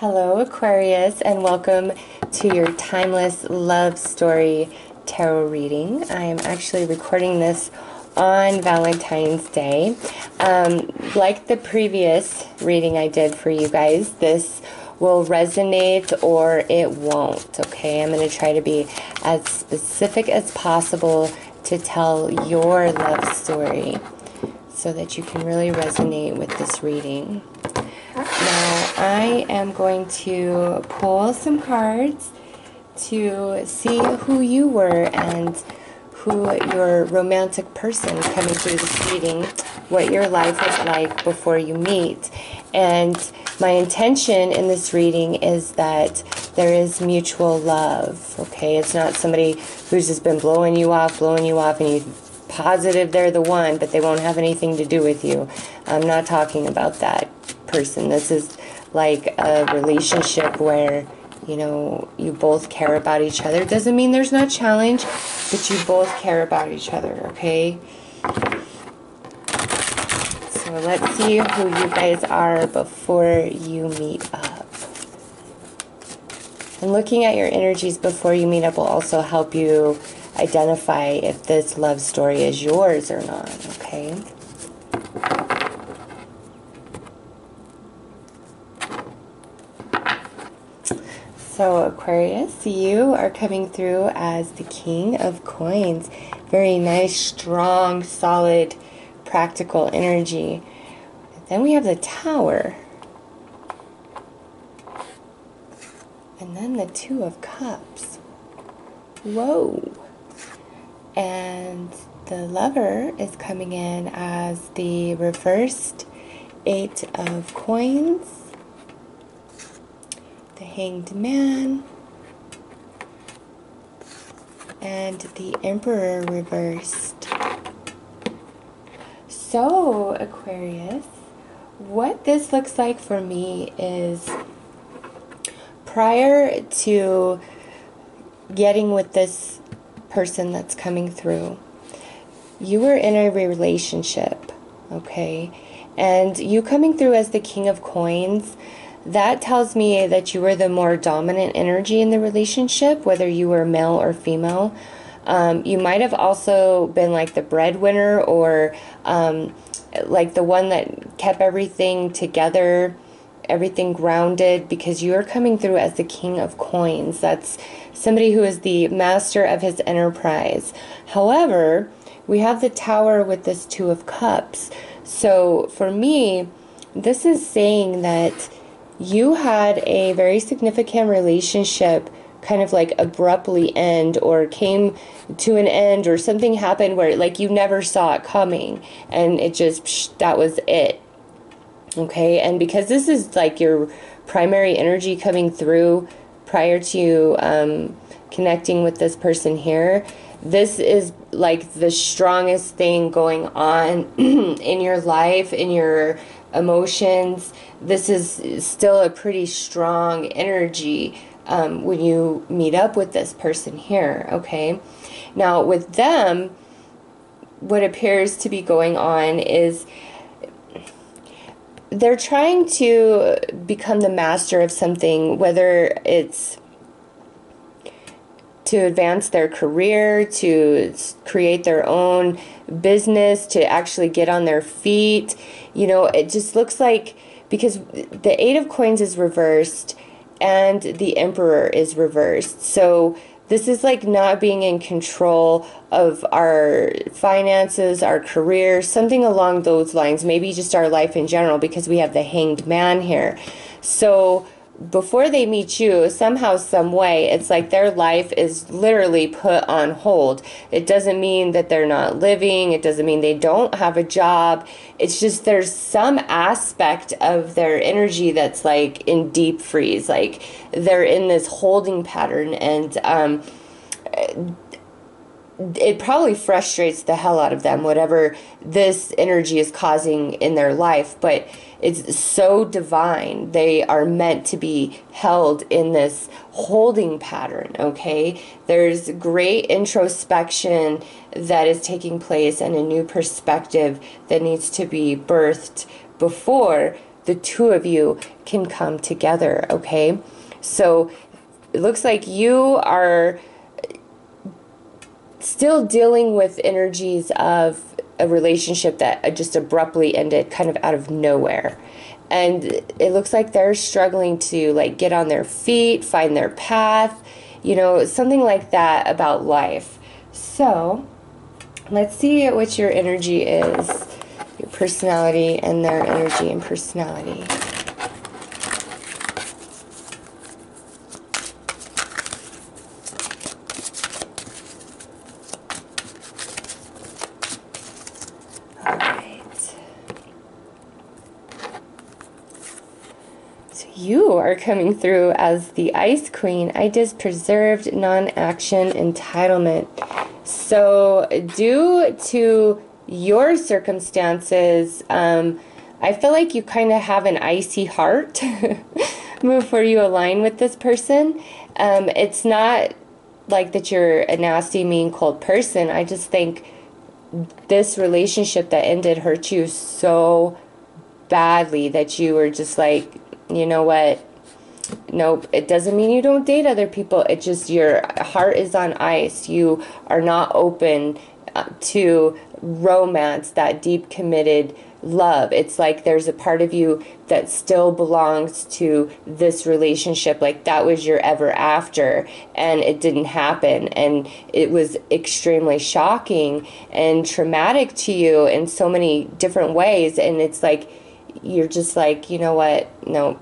Hello, Aquarius, and welcome to your Timeless Love Story Tarot reading. I am actually recording this on Valentine's Day. Like the previous reading I did for you guys, this will resonate or it won't, okay? I'm going to try to be as specific as possible to tell your love story so that you can really resonate with this reading. Now, I am going to pull some cards to see who you were and who your romantic person coming through this reading, what your life was like before you meet. And my intention in this reading is that there is mutual love, okay? It's not somebody who's just been blowing you off, and you're positive they're the one, but they won't have anything to do with you. I'm not talking about that person. This is like a relationship where, you know, you both care about each other. Doesn't mean there's not challenge, but you both care about each other, okay? So let's see who you guys are before you meet up. And looking at your energies before you meet up will also help you identify if this love story is yours or not, okay? So Aquarius, you are coming through as the King of Coins. Very nice, strong, solid, practical energy. Then we have the Tower. And then the Two of Cups. Whoa. And the Lover is coming in as the reversed Eight of Coins. The Hanged Man, and the Emperor reversed. So, Aquarius, what this looks like for me is prior to getting with this person that's coming through, you were in a relationship, okay? And you coming through as the King of Coins, that tells me that you were the more dominant energy in the relationship, whether you were male or female. You might have also been like the breadwinner or like the one that kept everything together, everything grounded, because you are coming through as the King of Coins. That's somebody who is the master of his enterprise. However, we have the Tower with this Two of Cups. So for me, this is saying that you had a very significant relationship kind of like abruptly end or came to an end, or something happened where like you never saw it coming and it just, that was it. Okay, and because this is like your primary energy coming through prior to connecting with this person here, this is like the strongest thing going on in your life, in your emotions. This is still a pretty strong energy when you meet up with this person here, okay? Now, with them, what appears to be going on is they're trying to become the master of something, whether it's to advance their career, to create their own business, to actually get on their feet. You know, it just looks like, because the Eight of Coins is reversed and the Emperor is reversed. So this is like not being in control of our finances, our career, something along those lines. Maybe just our life in general, because we have the Hanged Man here. So before they meet you, somehow, some way, it's like their life is literally put on hold. It doesn't mean that they're not living. It doesn't mean they don't have a job. It's just there's some aspect of their energy that's like in deep freeze. Like they're in this holding pattern, and it probably frustrates the hell out of them, whatever this energy is causing in their life, but it's so divine. They are meant to be held in this holding pattern, okay? There's great introspection that is taking place and a new perspective that needs to be birthed before the two of you can come together, okay? So it looks like you are still dealing with energies of a relationship that just abruptly ended kind of out of nowhere. And it looks like they're struggling to like get on their feet, find their path, you know, something like that about life. So let's see what your energy is, your personality and their energy and personality. You are coming through as the Ice Queen. I just preserved non-action entitlement. So due to your circumstances, I feel like you kind of have an icy heart before you align with this person. It's not like that you're a nasty, mean, cold person. I just think this relationship that ended hurt you so badly that you were just like, you know what, nope. It doesn't mean you don't date other people. It just, your heart is on ice. You are not open to romance, that deep committed love. It's like there's a part of you that still belongs to this relationship, like that was your ever after, and it didn't happen, and it was extremely shocking and traumatic to you in so many different ways. And it's like you're just like, you know what, no,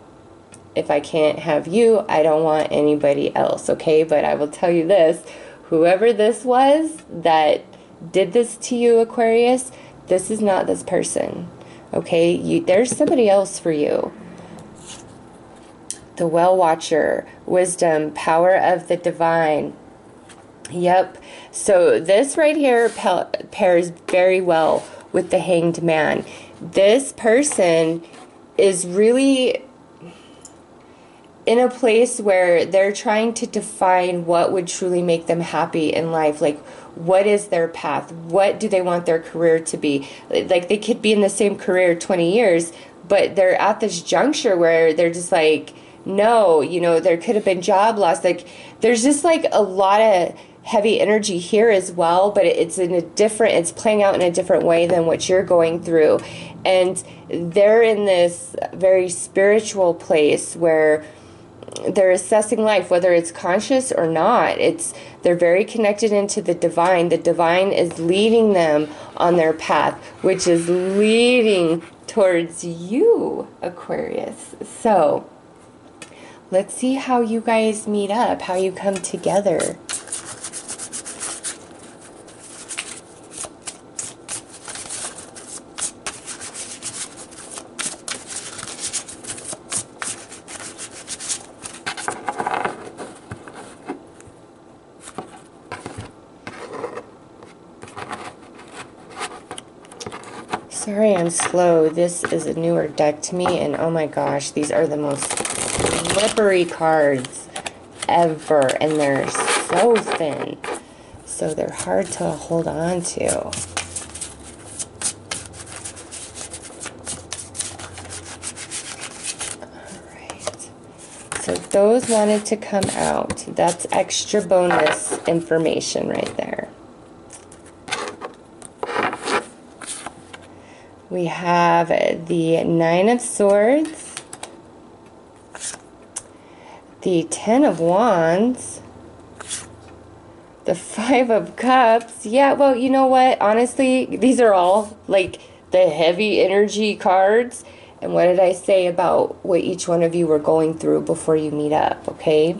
if I can't have you, I don't want anybody else, okay? But I will tell you this, whoever this was that did this to you, Aquarius, this is not this person, okay? There's somebody else for you. The Well Watcher, wisdom, power of the divine. Yep. So this right here pairs very well with the Hanged Man. This person is really in a place where they're trying to define what would truly make them happy in life. Like, what is their path? What do they want their career to be? Like, they could be in the same career 20 years, but they're at this juncture where they're just like, no, you know, there could have been job loss. Like, there's just like a lot of heavy energy here as well, but it's playing out in a different way than what you're going through. And they're in this very spiritual place where they're assessing life, whether it's conscious or not. They're very connected into the divine. The divine is leading them on their path, which is leading towards you, Aquarius. So let's see how you guys meet up, how you come together. Sorry I'm slow. This is a newer deck to me, and oh my gosh, these are the most slippery cards ever, and they're so thin, so they're hard to hold on to. Alright, so those wanted to come out. That's extra bonus information right there. We have the Nine of Swords, the Ten of Wands, the Five of Cups. Yeah, well, you know what? Honestly, these are all like the heavy energy cards. And what did I say about what each one of you were going through before you meet up, okay?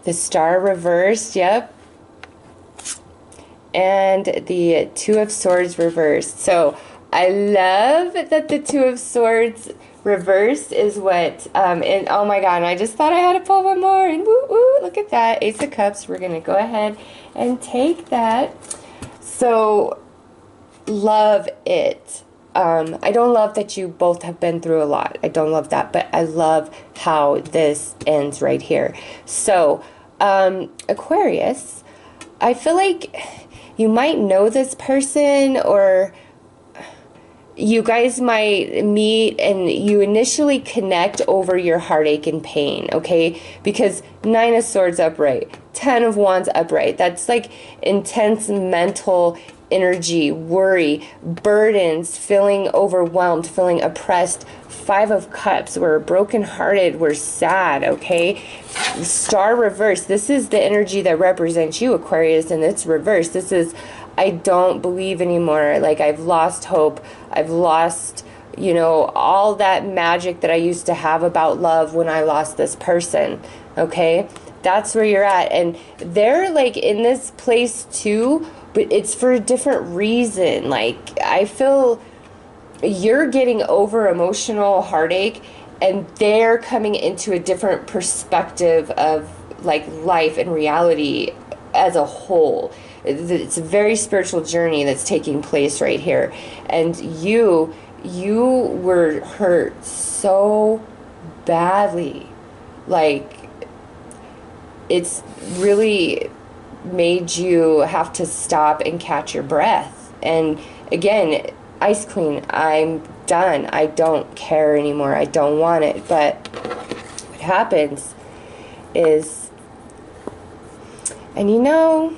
The Star reversed, yep. And the Two of Swords reversed. So I love that the Two of Swords reversed is what, and oh my god, and I just thought I had to pull one more, and woo woo, look at that, Ace of Cups. We're going to go ahead and take that. So, love it. I don't love that you both have been through a lot. I don't love that, but I love how this ends right here. So, Aquarius, I feel like you might know this person, or you guys might meet and you initially connect over your heartache and pain, okay? Because 9 of Swords upright, 10 of Wands upright. That's like intense mental energy, worry, burdens, feeling overwhelmed, feeling oppressed. 5 of Cups, we're brokenhearted, we're sad, okay? Star reverse, this is the energy that represents you, Aquarius, and it's reversed. This is, I don't believe anymore. Like, I've lost hope. I've lost, you know, all that magic that I used to have about love when I lost this person, okay? That's where you're at. And they're, like, in this place, too, but it's for a different reason. Like, I feel you're getting over emotional heartache, and they're coming into a different perspective of, like, life and reality as a whole. It's a very spiritual journey that's taking place right here. And you were hurt so badly. Like, it's really made you have to stop and catch your breath. And again, Ice Queen, I'm done. I don't care anymore. I don't want it. But what happens is, and you know,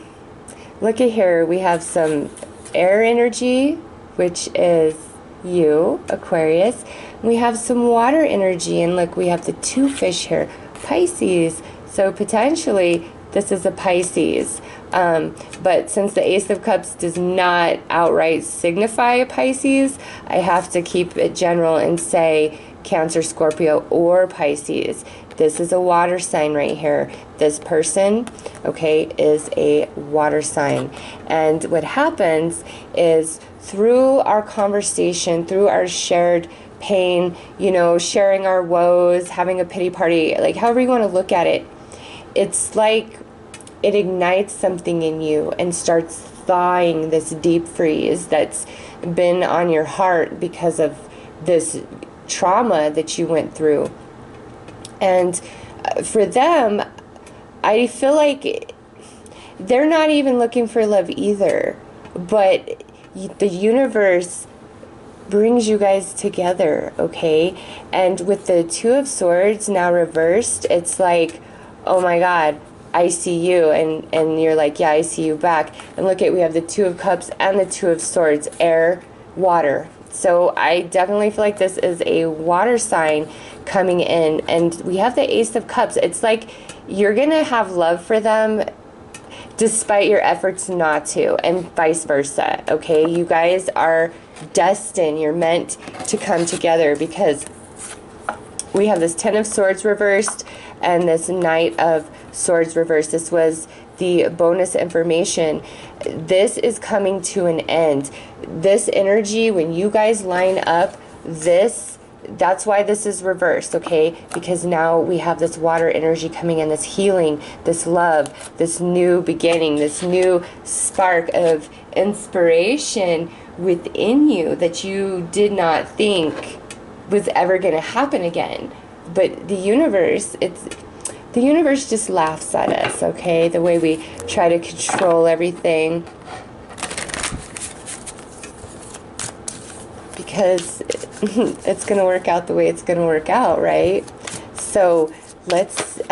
look at here, we have some air energy, which is you, Aquarius. We have some water energy, and look, we have the 2 fish here, Pisces. So potentially this is a Pisces. But since the Ace of Cups does not outright signify a Pisces, I have to keep it general and say Cancer, Scorpio, or Pisces. This is a water sign right here. This person, okay, is a water sign. And what happens is, through our conversation, through our shared pain, you know, sharing our woes, having a pity party, like however you want to look at it, it's like it ignites something in you and starts thawing this deep freeze that's been on your heart because of this trauma that you went through. And for them, I feel like they're not even looking for love either, but the universe brings you guys together, okay? And with the 2 of Swords now reversed, it's like, oh my God, I see you, and you're like, yeah, I see you back. And look at, we have the 2 of Cups and the 2 of Swords, air, water. So I definitely feel like this is a water sign coming in. And we have the Ace of Cups. It's like you're going to have love for them despite your efforts not to, and vice versa, okay? You guys are destined. You're meant to come together, because we have this 10 of Swords reversed and this Knight of Swords reversed. This was the bonus information. This is coming to an end. This energy, when you guys line up, that's why this is reversed, okay? Because now we have this water energy coming in, this healing, this love, this new beginning, this new spark of inspiration within you that you did not think was ever going to happen again. But the universe, the universe just laughs at us, okay? The way we try to control everything. Because it's going to work out the way it's going to work out, right? So let's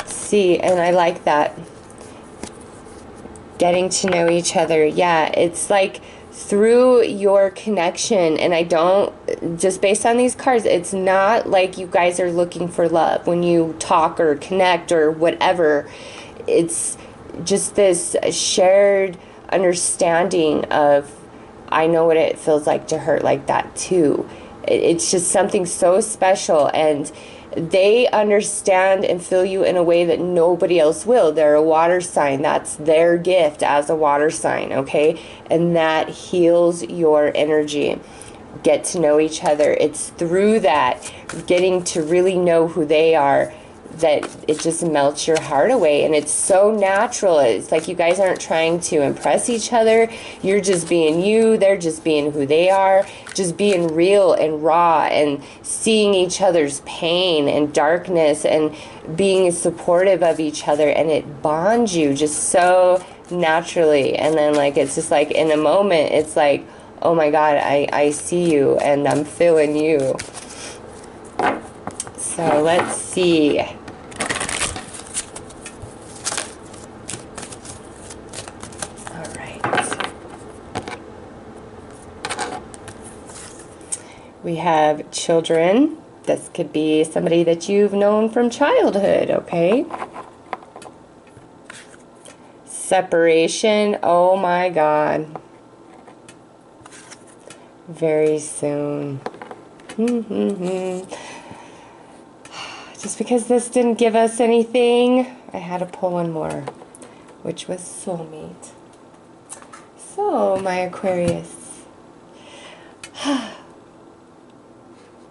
see. And I like that. Getting to know each other. Yeah, it's like through your connection, and I don't, just based on these cards, it's not like you guys are looking for love when you talk or connect or whatever. It's just this shared understanding of, I know what it feels like to hurt like that too. It's just something so special, and they understand and feel you in a way that nobody else will. They're a water sign. That's their gift as a water sign, okay? And that heals your energy. Get to know each other. It's through that, getting to really know who they are, that it just melts your heart away. And it's so natural. It's like you guys aren't trying to impress each other. You're just being you. They're just being who they are. Just being real and raw, and seeing each other's pain and darkness, and being supportive of each other. And it bonds you just so naturally. And then, like, it's just like in a moment, it's like, oh my God, I see you and I'm feeling you. So let's see. All right. We have children. This could be somebody that you've known from childhood, okay? Separation, oh my God. Very soon. Just because this didn't give us anything, I had to pull one more, which was soulmate. So, my Aquarius.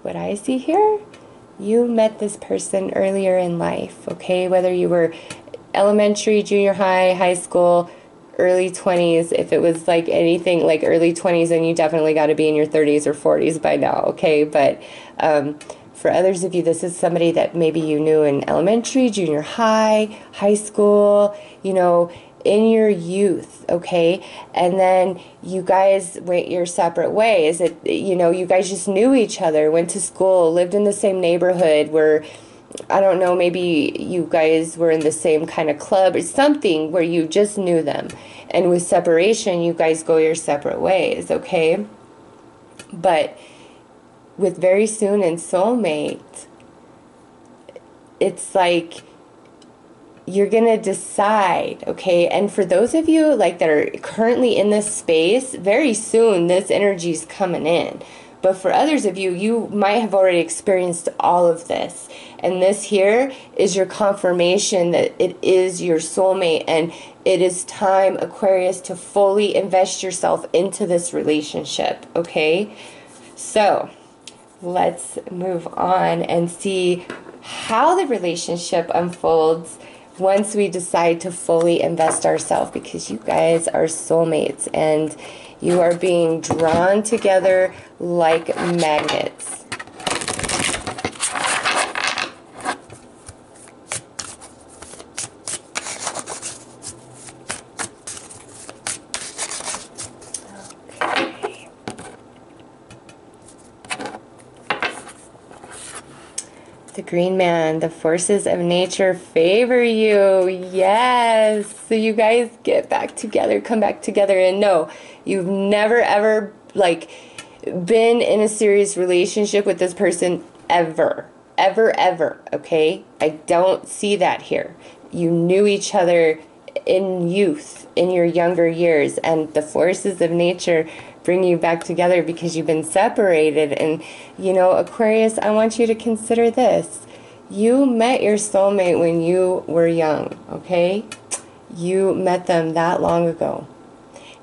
What I see here, you met this person earlier in life, okay? Whether you were elementary, junior high, high school, early 20s. If it was like anything like early 20s, then you definitely got to be in your 30s or 40s by now, okay? But for others of you, this is somebody that maybe you knew in elementary, junior high, high school, you know, in your youth, okay? And then you guys went your separate ways. You know, you guys just knew each other, went to school, lived in the same neighborhood, were, I don't know, maybe you guys were in the same kind of club or something where you just knew them. And with separation, you guys go your separate ways, okay? But with very soon and soulmate, it's like you're going to decide, okay? And for those of you like that are currently in this space, very soon this energy is coming in. But for others of you, you might have already experienced all of this. And this here is your confirmation that it is your soulmate. And it is time, Aquarius, to fully invest yourself into this relationship, okay? So let's move on and see how the relationship unfolds once we decide to fully invest ourselves, because you guys are soulmates and you are being drawn together like magnets. Okay. The green man, the forces of nature favor you. Yes. So you guys get back together, come back together, and no, you've never ever like been in a serious relationship with this person ever. Ever, okay? I don't see that here. You knew each other in youth, in your younger years, and the forces of nature bring you back together because you've been separated. And you know, Aquarius, I want you to consider this. You met your soulmate when you were young, okay? You met them that long ago.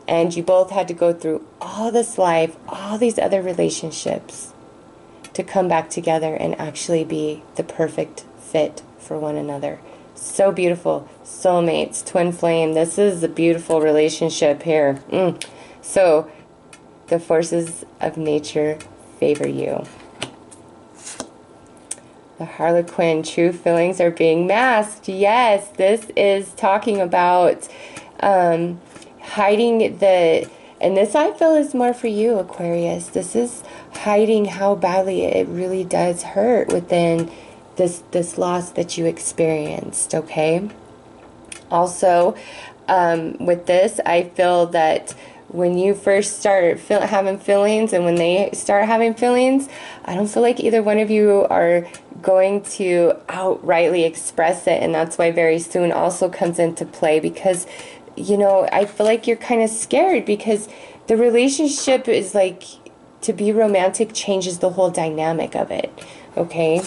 And you both had to go through all this life, all these other relationships to come back together and actually be the perfect fit for one another. So beautiful. Soulmates, twin flame. This is a beautiful relationship here. So the forces of nature favor you. The Harlequin, true feelings are being masked. Yes, this is talking about hiding the, and this I feel is more for you, Aquarius. This is hiding how badly it really does hurt within this loss that you experienced, okay? Also, with this, I feel that when you first start having feelings and when they start having feelings, I don't feel like either one of you are going to outrightly express it, and that's why very soon also comes into play, because, you know, I feel like you're kind of scared because the relationship is like, to be romantic changes the whole dynamic of it, okay?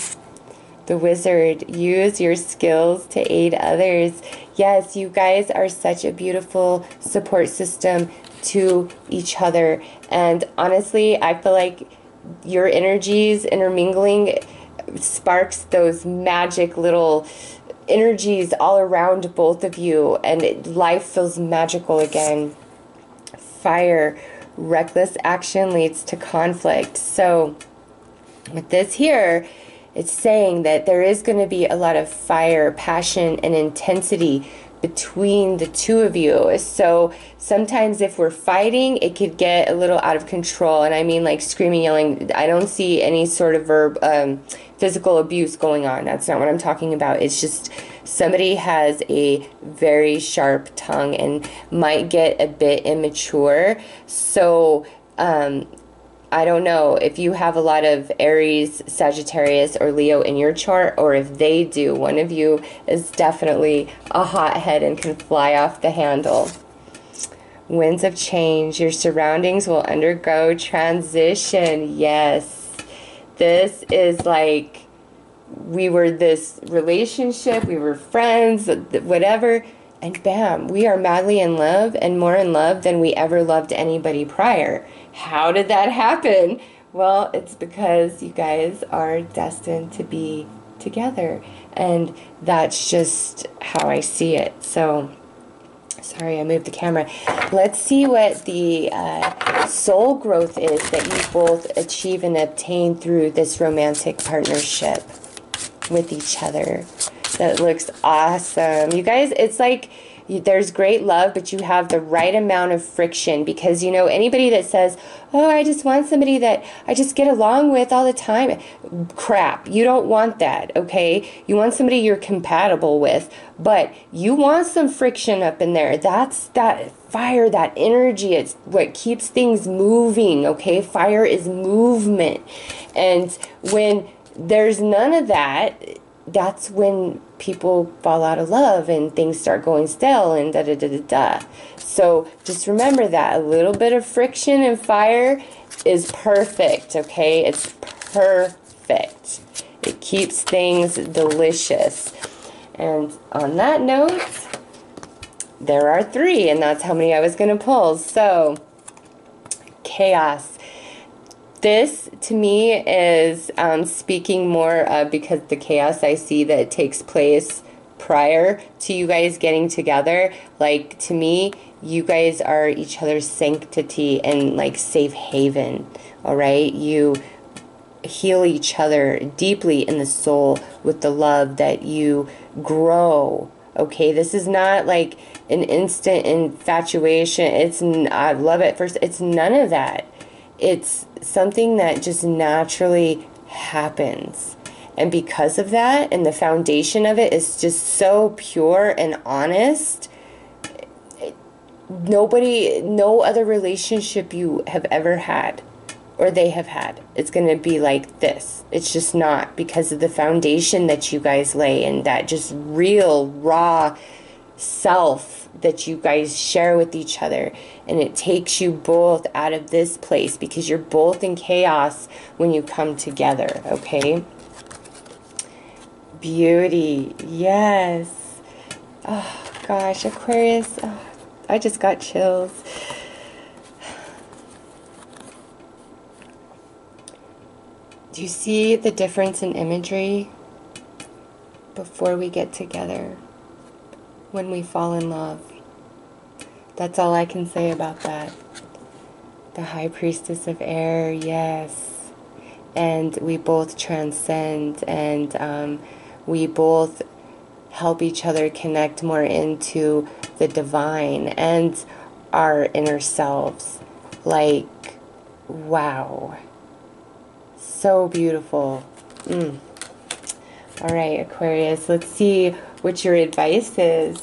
The Wizard, use your skills to aid others. Yes, you guys are such a beautiful support system to each other. And honestly, I feel like your energies intermingling sparks those magic little energies all around both of you. And life feels magical again. Fire, reckless action leads to conflict. So with this here, it's saying that there is going to be a lot of fire, passion, and intensity between the two of you. So sometimes if we're fighting, it could get a little out of control. And I mean like screaming, yelling. I don't see any sort of physical abuse going on. That's not what I'm talking about. It's just somebody has a very sharp tongue and might get a bit immature. So I don't know if you have a lot of Aries, Sagittarius, or Leo in your chart, or if they do. One of you is definitely a hothead and can fly off the handle. Winds of change. Your surroundings will undergo transition. Yes. This is like, we were this relationship, we were friends, whatever, and bam, we are madly in love, and more in love than we ever loved anybody prior. How did that happen? Well, it's because you guys are destined to be together, and that's just how I see it. So, sorry, I moved the camera. Let's see what the soul growth is that you both achieve and obtain through this romantic partnership with each other. That looks awesome. You guys, it's like there's great love, but you have the right amount of friction, because, you know, anybody that says, oh, I just want somebody that I just get along with all the time. Crap. You don't want that, okay? You want somebody you're compatible with, but you want some friction up in there. That's that fire, that energy. It's what keeps things moving, okay? Fire is movement. And when there's none of that, that's when people fall out of love and things start going stale and da-da-da-da-da. So just remember that. A little bit of friction and fire is perfect, okay? It's perfect. It keeps things delicious. And on that note, there are 3, and that's how many I was going to pull. So, chaos. This, to me, is speaking more because the chaos I see that takes place prior to you guys getting together. Like, to me, you guys are each other's sanctity and, like, safe haven, all right? You heal each other deeply in the soul with the love that you grow, okay? This is not, like, an instant infatuation. It's, I love it first. It's none of that. It's something that just naturally happens. And because of that, and the foundation of it is just so pure and honest, no other relationship you have ever had or they have had, it's going to be like this. It's just not, because of the foundation that you guys lay and that just real, raw self that you guys share with each other. And it takes you both out of this place because you're both in chaos when you come together, okay? Beauty, yes. Oh, gosh, Aquarius. Oh, I just got chills. Do you see the difference in imagery before we get together? When we fall in love. That's all I can say about that. The High Priestess of Air, yes. And we both transcend, and we both help each other connect more into the divine and our inner selves. Like, wow. So beautiful. All right, Aquarius, let's see what your advice is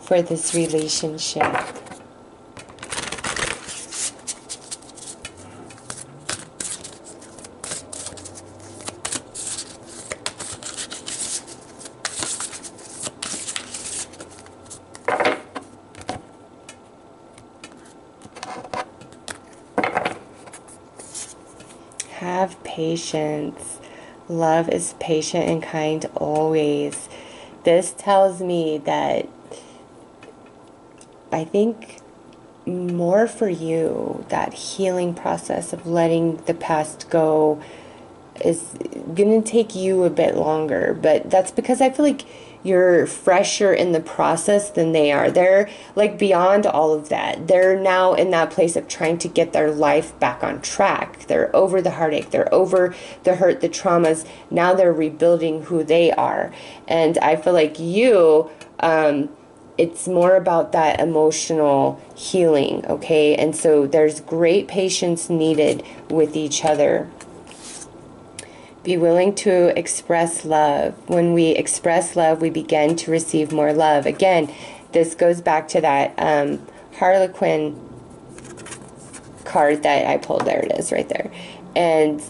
for this relationship. Have patience. Love is patient and kind always. This tells me that I think more for you, that healing process of letting the past go is going to take you a bit longer. But that's because I feel like you're fresher in the process than they are. They're like beyond all of that. They're now in that place of trying to get their life back on track. They're over the heartache. They're over the hurt, the traumas. Now they're rebuilding who they are. And I feel like you, it's more about that emotional healing, okay? And so there's great patience needed with each other. Be willing to express love. When we express love, we begin to receive more love. Again, this goes back to that Harlequin card that I pulled. There it is, right there. And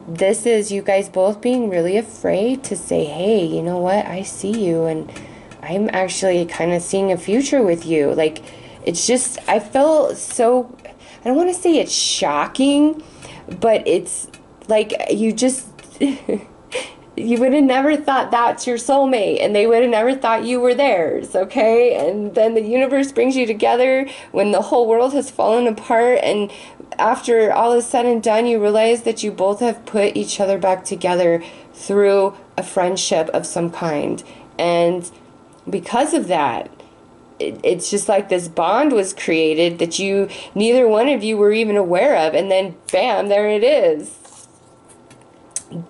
this is you guys both being really afraid to say, hey, you know what? I see you, and I'm actually kind of seeing a future with you. Like, it's just, I felt so, I don't want to say it's shocking, but it's like you just, you would have never thought that's your soulmate, and they would have never thought you were theirs, okay? And then the universe brings you together when the whole world has fallen apart, and after all is said and done, you realize that you both have put each other back together through a friendship of some kind. And because of that, it's just like this bond was created that neither one of you were even aware of, and then bam, there it is.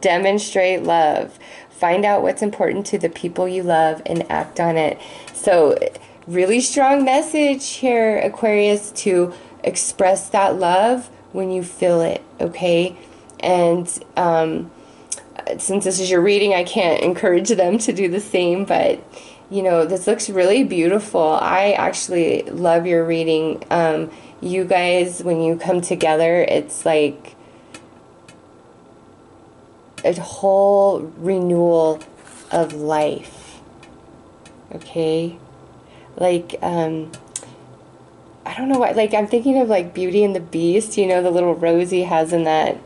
Demonstrate love. Find out what's important to the people you love and act on it. So really strong message here, Aquarius, to express that love when you feel it, okay? And since this is your reading, I can't encourage them to do the same, but you know, this looks really beautiful. I actually love your reading. You guys, when you come together, it's like a whole renewal of life, okay? Like, I don't know why, like, I'm thinking of, like, Beauty and the Beast, you know, the little rose he has in that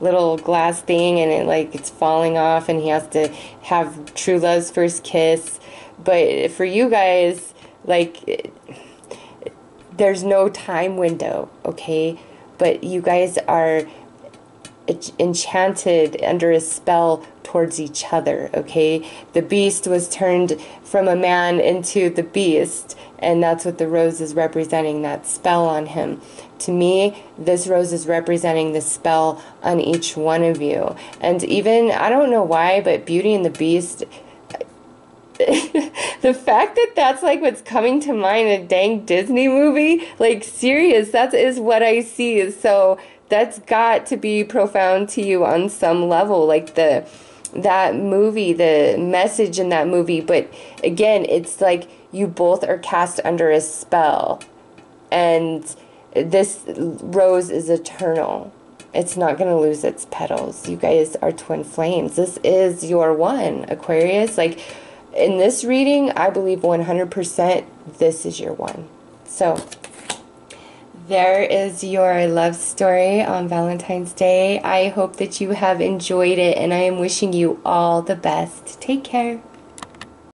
little glass thing, and it, like, it's falling off, and he has to have true love's first kiss. But for you guys, like, there's no time window, okay? But you guys are enchanted under a spell towards each other, okay? The beast was turned from a man into the beast, and that's what the rose is representing, that spell on him. To me, this rose is representing the spell on each one of you. And even, I don't know why, but Beauty and the Beast, the fact that that's like what's coming to mind, a dang Disney movie, like serious, that is what I see. So that's got to be profound to you on some level, like that movie, the message in that movie. But again, it's like you both are cast under a spell, and this rose is eternal. It's not going to lose its petals. You guys are twin flames. This is your one, Aquarius. Like, in this reading, I believe 100% this is your one. So there is your love story on Valentine's Day. I hope that you have enjoyed it, and I am wishing you all the best. Take care.